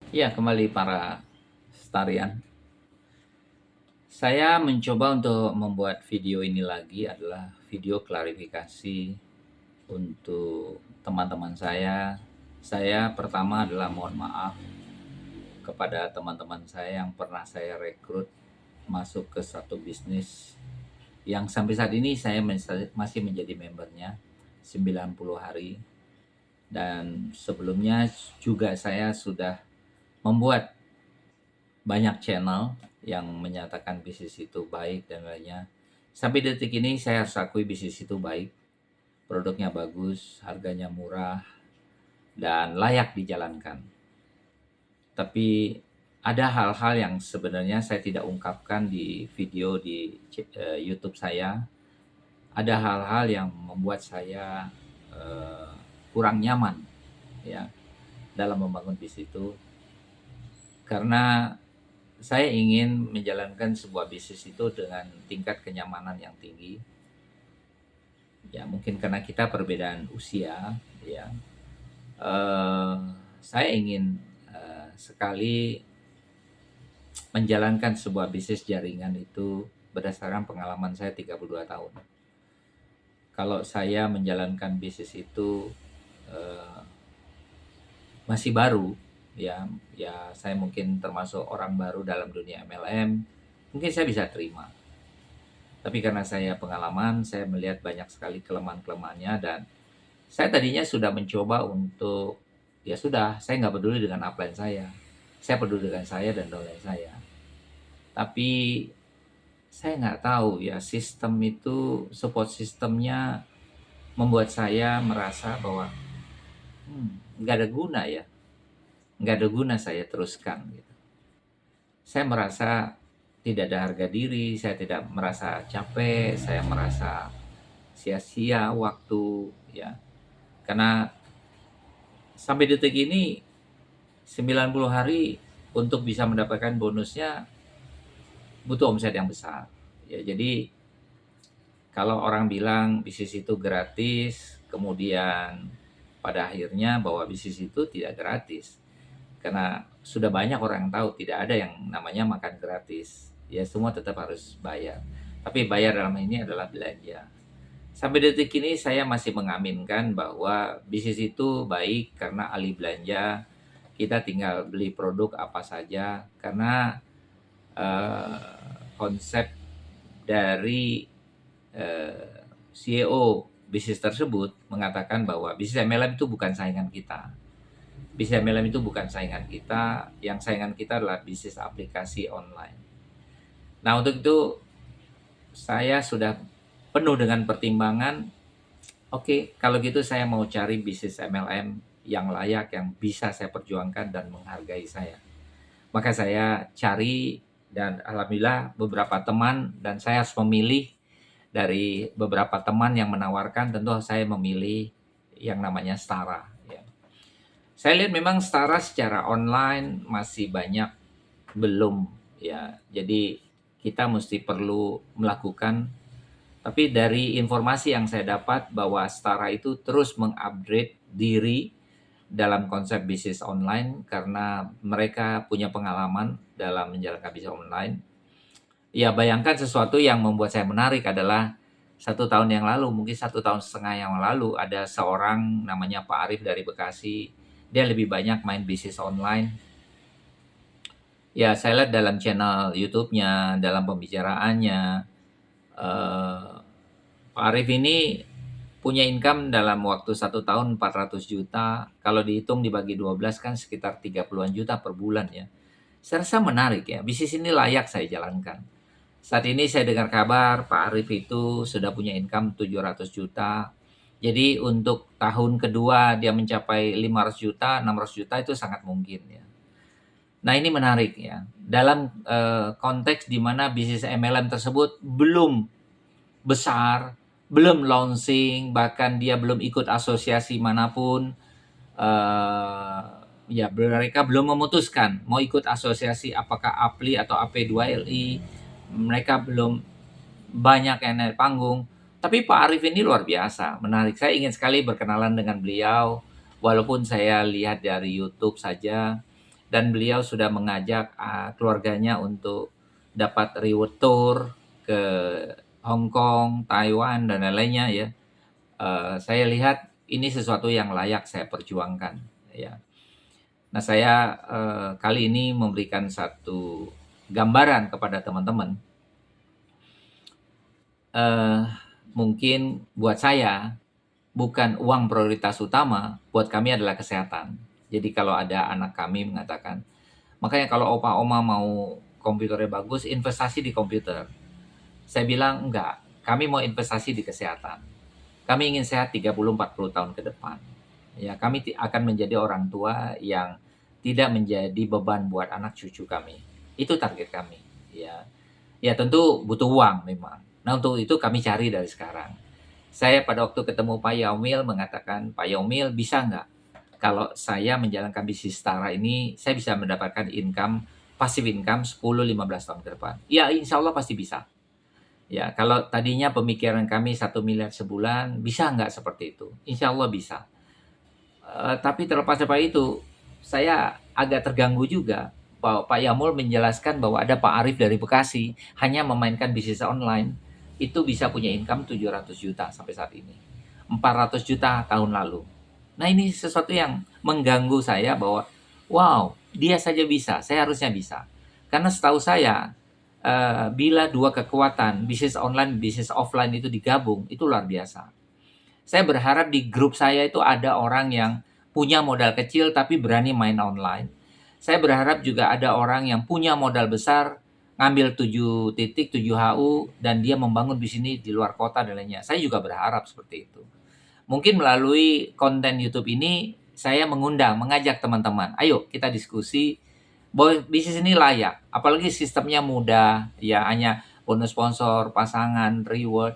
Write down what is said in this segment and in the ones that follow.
Ya, kembali para setarian. Saya mencoba untuk membuat video ini lagi adalah video klarifikasi untuk teman-teman saya. Saya pertama adalah mohon maaf kepada teman-teman saya yang pernah saya rekrut masuk ke satu bisnis yang sampai saat ini saya masih menjadi membernya 90 hari, dan sebelumnya juga saya sudah membuat banyak channel yang menyatakan bisnis itu baik dan lainnya. Sampai detik ini saya harus akui bisnis itu baik, produknya bagus, harganya murah, dan layak dijalankan. Tapi ada hal-hal yang sebenarnya saya tidak ungkapkan di video di YouTube saya. Ada hal-hal yang membuat saya eh, kurang nyaman ya dalam membangun bisnis itu, karena saya ingin menjalankan sebuah bisnis itu dengan tingkat kenyamanan yang tinggi. Ya, mungkin karena kita perbedaan usia, ya. Eh, saya ingin sekali menjalankan sebuah bisnis jaringan itu berdasarkan pengalaman saya 32 tahun. Kalau saya menjalankan bisnis itu eh, masih baru, ya, ya saya mungkin termasuk orang baru dalam dunia MLM, mungkin saya bisa terima. Tapi karena saya pengalaman, saya melihat banyak sekali kelemahan-kelemahannya, dan saya tadinya sudah mencoba untuk, ya sudah, saya nggak peduli dengan upline saya. Saya peduli dengan saya dan downline saya. Tapi saya nggak tahu ya, sistem itu, support sistemnya membuat saya merasa bahwa nggak ada guna ya. Nggak ada guna saya teruskan gitu. Saya merasa tidak ada harga diri, saya tidak merasa capek, saya merasa sia-sia waktu ya. Karena sampai detik ini 90 hari untuk bisa mendapatkan bonusnya butuh omset yang besar. Ya, jadi kalau orang bilang bisnis itu gratis, kemudian pada akhirnya bahwa bisnis itu tidak gratis. Karena sudah banyak orang yang tahu tidak ada yang namanya makan gratis. Ya, semua tetap harus bayar. Tapi bayar dalam ini adalah belanja. Sampai detik ini saya masih mengaminkan bahwa bisnis itu baik karena alih belanja. Kita tinggal beli produk apa saja, karena konsep dari CEO bisnis tersebut mengatakan bahwa bisnis MLM itu bukan saingan kita. Bisnis MLM itu bukan saingan kita, yang saingan kita adalah bisnis aplikasi online. Nah, untuk itu saya sudah penuh dengan pertimbangan. Oke, kalau gitu saya mau cari bisnis MLM yang layak, yang bisa saya perjuangkan dan menghargai saya. Maka saya cari, dan alhamdulillah beberapa teman, dan saya harus memilih dari beberapa teman yang menawarkan. Tentu saya memilih yang namanya Stara ya. Saya lihat memang Stara secara online masih banyak belum ya. Jadi kita mesti perlu melakukan. Tapi dari informasi yang saya dapat bahwa Stara itu terus mengupgrade diri dalam konsep bisnis online karena mereka punya pengalaman dalam menjalankan bisnis online. Ya, bayangkan sesuatu yang membuat saya menarik adalah 1 tahun yang lalu, mungkin 1 tahun setengah yang lalu, ada seorang namanya Pak Arif dari Bekasi. Dia lebih banyak main bisnis online. Ya, saya lihat dalam channel YouTube-nya, dalam pembicaraannya, eh, Pak Arif ini punya income dalam waktu 1 tahun 400 juta. Kalau dihitung dibagi 12 kan sekitar 30-an juta per bulan ya. Saya rasa menarik ya. Bisnis ini layak saya jalankan. Saat ini saya dengar kabar Pak Arif itu sudah punya income 700 juta. Jadi untuk tahun kedua dia mencapai 500 juta, 600 juta itu sangat mungkin ya. Nah, ini menarik ya. Dalam konteks di mana bisnis MLM tersebut belum besar, belum launching, bahkan dia belum ikut asosiasi manapun. eh, Ya, mereka belum memutuskan mau ikut asosiasi apakah APLI atau AP2LI. Mereka belum banyak yang naik panggung. Tapi Pak Arif ini luar biasa, menarik. Saya ingin sekali berkenalan dengan beliau, walaupun saya lihat dari YouTube saja. dan beliau sudah mengajak keluarganya untuk dapat reward tour ke Hong Kong, Taiwan, dan lain-lainnya ya. Saya lihat ini sesuatu yang layak saya perjuangkan ya. Nah, saya kali ini memberikan satu gambaran kepada teman-teman. Eh, Mungkin buat saya bukan uang prioritas utama, buat kami adalah kesehatan. Jadi kalau ada anak kami mengatakan, makanya kalau opa oma mau komputernya bagus, investasi di komputer. Saya bilang enggak, kami mau investasi di kesehatan. Kami ingin sehat 30-40 tahun ke depan. Ya, kami akan menjadi orang tua yang tidak menjadi beban buat anak cucu kami. Itu target kami. Ya, ya tentu butuh uang memang. Nah, untuk itu kami cari dari sekarang. Saya pada waktu ketemu Pak Yaumil mengatakan, Pak Yaumil bisa nggak kalau saya menjalankan bisnis Tara ini, saya bisa mendapatkan income, passive income 10-15 tahun ke depan. Ya, insya Allah pasti bisa. Ya, kalau tadinya pemikiran kami 1 miliar sebulan, bisa nggak seperti itu? Insya Allah bisa. Tapi terlepas dari itu, saya agak terganggu juga bahwa Pak Yamul menjelaskan bahwa ada Pak Arif dari Bekasi hanya memainkan bisnis online itu bisa punya income 700 juta sampai saat ini. 400 juta tahun lalu. Nah, ini sesuatu yang mengganggu saya bahwa wow, dia saja bisa, saya harusnya bisa. Karena setahu saya bila dua kekuatan bisnis online, bisnis offline itu digabung, itu luar biasa. Saya berharap di grup saya itu ada orang yang punya modal kecil tapi berani main online. Saya berharap juga ada orang yang punya modal besar, ngambil 7 titik, 7 HU, dan dia membangun di sini di luar kota dan lainnya. Saya juga berharap seperti itu. Mungkin melalui konten YouTube ini, saya mengajak teman-teman, ayo kita diskusi bahwa bisnis ini layak. Apalagi sistemnya mudah, ya hanya bonus sponsor, pasangan, reward,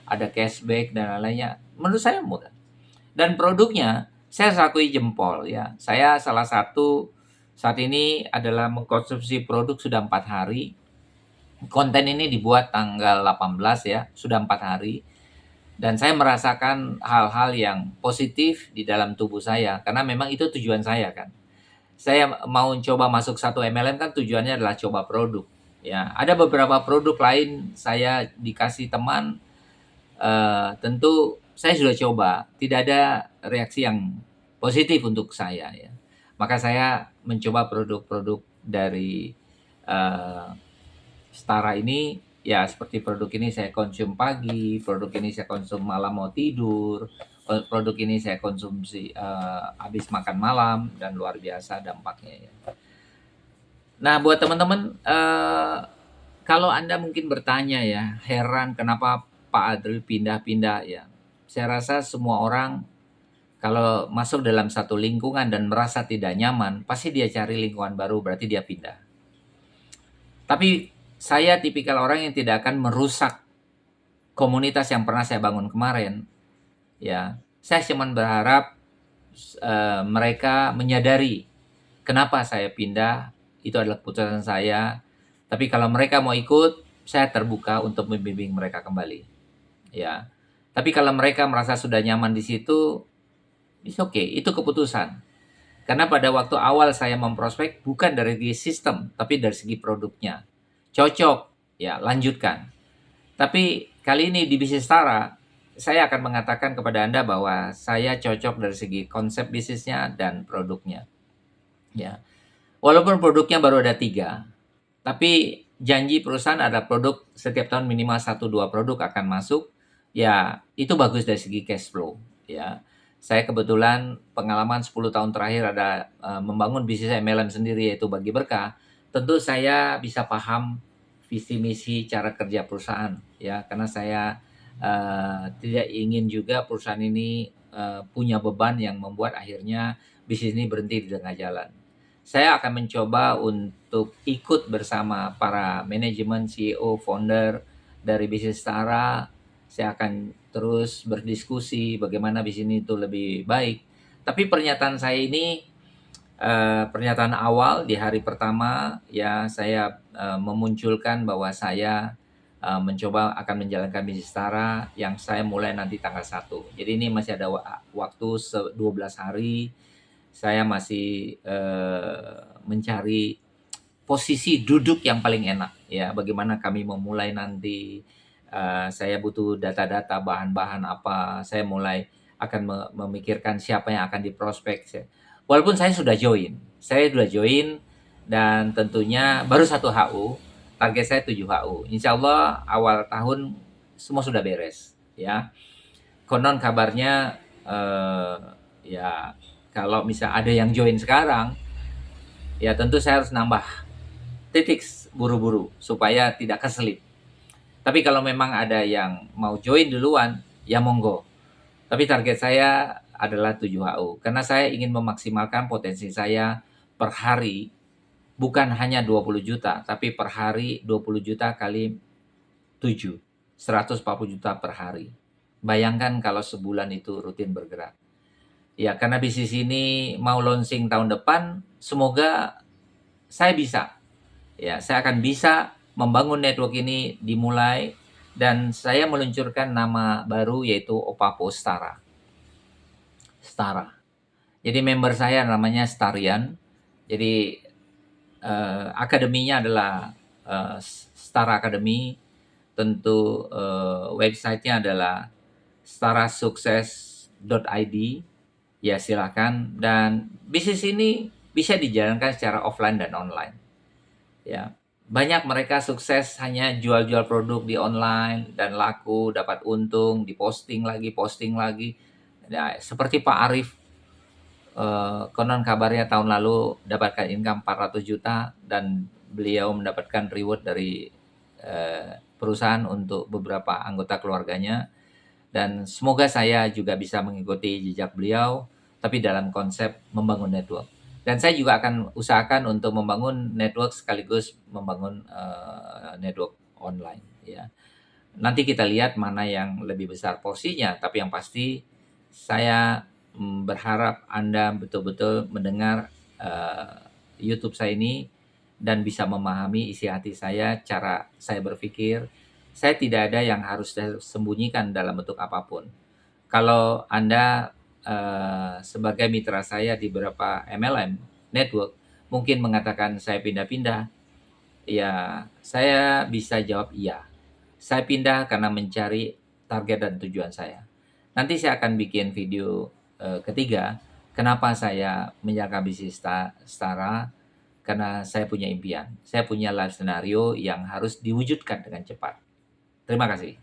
ada cashback dan lain-lainnya. Menurut saya mudah. Dan produknya saya akui jempol ya. Saya salah satu saat ini adalah mengkonsumsi produk sudah 4 hari. Konten ini dibuat tanggal 18 ya, sudah 4 hari. Dan saya merasakan hal-hal yang positif di dalam tubuh saya karena memang itu tujuan saya kan. Saya mau coba masuk satu MLM kan tujuannya adalah coba produk. Ya, ada beberapa produk lain saya dikasih teman, tentu saya sudah coba, tidak ada reaksi yang positif untuk saya ya. Maka saya mencoba produk-produk dari uh, Setara ini ya seperti produk ini saya konsum pagi, produk ini saya konsum malam mau tidur, produk ini saya konsumsi habis makan malam dan luar biasa dampaknya ya. Nah, buat teman-teman kalau Anda mungkin bertanya ya, heran kenapa Pak Adri pindah-pindah ya. Saya rasa semua orang kalau masuk dalam satu lingkungan dan merasa tidak nyaman, pasti dia cari lingkungan baru, berarti dia pindah. Tapi saya tipikal orang yang tidak akan merusak komunitas yang pernah saya bangun kemarin. Ya, saya cuma berharap mereka menyadari kenapa saya pindah, itu adalah keputusan saya. Tapi kalau mereka mau ikut, saya terbuka untuk membimbing mereka kembali. Ya. Tapi kalau mereka merasa sudah nyaman di situ, it's okay, itu keputusan. Karena pada waktu awal saya memprospek bukan dari segi sistem, tapi dari segi produknya. Cocok, ya lanjutkan. Tapi kali ini di bisnis Tara, saya akan mengatakan kepada Anda bahwa saya cocok dari segi konsep bisnisnya dan produknya. Ya, walaupun produknya baru ada 3, tapi janji perusahaan ada produk setiap tahun minimal 1-2 produk akan masuk. Ya, itu bagus dari segi cash flow. Ya, saya kebetulan pengalaman 10 tahun terakhir ada membangun bisnis MLM sendiri yaitu Bagi Berkah. Tentu saya bisa paham visi misi cara kerja perusahaan ya karena saya tidak ingin juga perusahaan ini punya beban yang membuat akhirnya bisnis ini berhenti di tengah jalan. Saya akan mencoba untuk ikut bersama para manajemen, CEO, founder dari bisnis Tara. Saya akan terus berdiskusi bagaimana bisnis itu lebih baik. Tapi pernyataan saya ini pernyataan awal di hari pertama ya saya memunculkan bahwa saya mencoba akan menjalankan bisnis Tara yang saya mulai nanti tanggal 1. Jadi ini masih ada waktu 12 hari. Saya masih mencari posisi duduk yang paling enak ya. Bagaimana kami memulai nanti, saya butuh data-data, bahan-bahan apa, saya mulai akan memikirkan siapa yang akan diprospek. Walaupun saya sudah join dan tentunya baru 1 HU, target saya 7 HU. Insya Allah awal tahun semua sudah beres ya. Konon kabarnya ya kalau misal ada yang join sekarang, ya tentu saya harus nambah titik buru-buru supaya tidak keselip. Tapi kalau memang ada yang mau join duluan, ya monggo. Tapi target saya adalah 7 HU karena saya ingin memaksimalkan potensi saya per hari, bukan hanya 20 juta, tapi per hari 20 juta kali 7, 140 juta per hari. Bayangkan kalau sebulan itu rutin bergerak. Ya, karena bisnis ini mau launching tahun depan, semoga saya bisa. Ya, saya akan bisa membangun network ini dimulai dan saya meluncurkan nama baru yaitu Opapo Stara. Stara. Jadi member saya namanya Starian. Jadi akademinya adalah Stara Academy. Tentu websitenya adalah starasukses.id. Ya silakan, dan bisnis ini bisa dijalankan secara offline dan online. Ya, banyak mereka sukses hanya jual-jual produk di online dan laku, dapat untung, posting lagi. Ya, seperti Pak Arif, konon kabarnya tahun lalu dapatkan income 400 juta dan beliau mendapatkan reward dari perusahaan untuk beberapa anggota keluarganya. Dan semoga saya juga bisa mengikuti jejak beliau, tapi dalam konsep membangun network. Dan saya juga akan usahakan untuk membangun network sekaligus membangun network online. Ya. Nanti kita lihat mana yang lebih besar porsinya, tapi yang pasti saya berharap Anda betul-betul mendengar YouTube saya ini dan bisa memahami isi hati saya, cara saya berpikir. Saya tidak ada yang harus saya sembunyikan dalam bentuk apapun. Kalau Anda sebagai mitra saya di beberapa MLM network mungkin mengatakan saya pindah-pindah, ya saya bisa jawab iya. Saya pindah karena mencari target dan tujuan saya. Nanti saya akan bikin video ketiga, kenapa saya menjaga bisnis Stara, karena saya punya impian. Saya punya life scenario yang harus diwujudkan dengan cepat. Terima kasih.